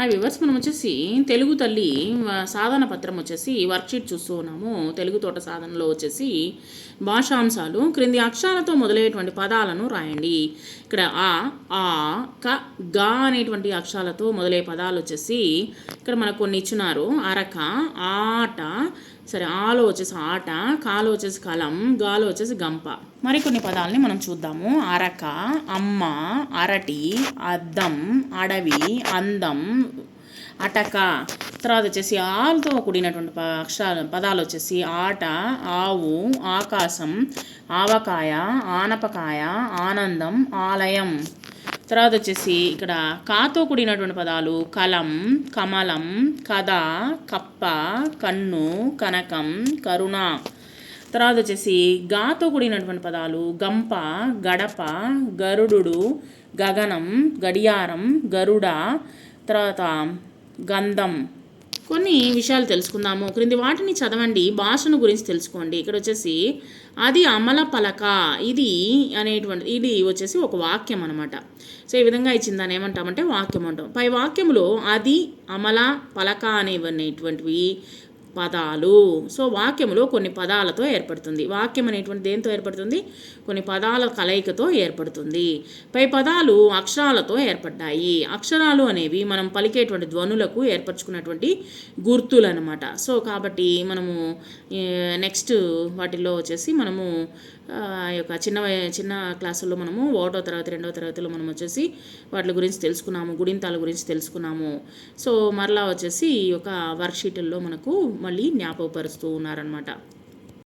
Viewers మనం వచ్చేసి తెలుగు తల్లి సాధన పత్రం వచ్చేసి వర్క్షీట్ చూస్తూ ఉన్నాము. తెలుగు తోట సాధనలో వచ్చేసి భాషాంశాలు క్రింది అక్షరాలతో మొదలయ్యేటువంటి పదాలను రాయండి. ఇక్కడ ఆ క గా అనేటువంటి అక్షరాలతో మొదలయ్యే పదాలు వచ్చేసి ఇక్కడ మనకు కొన్ని ఇచ్చినారు. అరక, ఆట, సరే ఆలో వచ్చేసి ఆట, కాలో వచ్చేసి కలం, గాలో వచ్చేసి గంప. మరికొన్ని పదాలని మనం చూద్దాము. అరక, అమ్మ, అరటి, అద్దం, అడవి, అందం, అటక. తర్వాత వచ్చేసి ఆలతో కూడినటువంటి పదాలు వచ్చేసి ఆట, ఆవు, ఆకాశం, ఆవకాయ, ఆనపకాయ, ఆనందం, ఆలయం. తర్వాత వచ్చేసి ఇక్కడ కాతో కూడినటువంటి పదాలు కలం, కమలం, కథ, కప్ప, కన్ను, కనకం, కరుణ. తర్వాత వచ్చేసి గాతో కూడినటువంటి పదాలు గంప, గడప, గరుడు, గగనం, గడియారం, గరుడ, తర్వాత గంధం. కొన్ని విషయాలు తెలుసుకుందాము. క్రింది వాటిని చదవండి, భాషను గురించి తెలుసుకోండి. ఇక్కడ వచ్చేసి అది అమల పలక, ఇది వచ్చేసి ఒక వాక్యం అనమాట. సో ఈ విధంగా ఇచ్చింది దాన్ని ఏమంటామంటే వాక్యం అంటాం. పై వాక్యంలో అది, అమల, పలక అనేటువంటివి పదాలు. సో వాక్యములో కొన్ని పదాలతో ఏర్పడుతుంది. వాక్యం అనేటువంటి దేంతో ఏర్పడుతుంది? కొన్ని పదాల కలయికతో ఏర్పడుతుంది. పై పదాలు అక్షరాలతో ఏర్పడ్డాయి. అక్షరాలు అనేవి మనం పలికేటువంటి ధ్వనులకు ఏర్పరచుకున్నటువంటి గుర్తులు అనమాట. సో కాబట్టి మనము నెక్స్ట్ వాటిల్లో వచ్చేసి మనము యొక్క చిన్న క్లాసుల్లో మనము 1వ తరగతి 2వ తరగతిలో మనం వచ్చేసి వాటి గురించి తెలుసుకున్నాము, గుడింతాల గురించి తెలుసుకున్నాము. సో మరలా వచ్చేసి ఈ యొక్క వర్క్షీటుల్లో మనకు మళ్ళీ జ్ఞాపకపరుస్తూ ఉన్నారనమాట.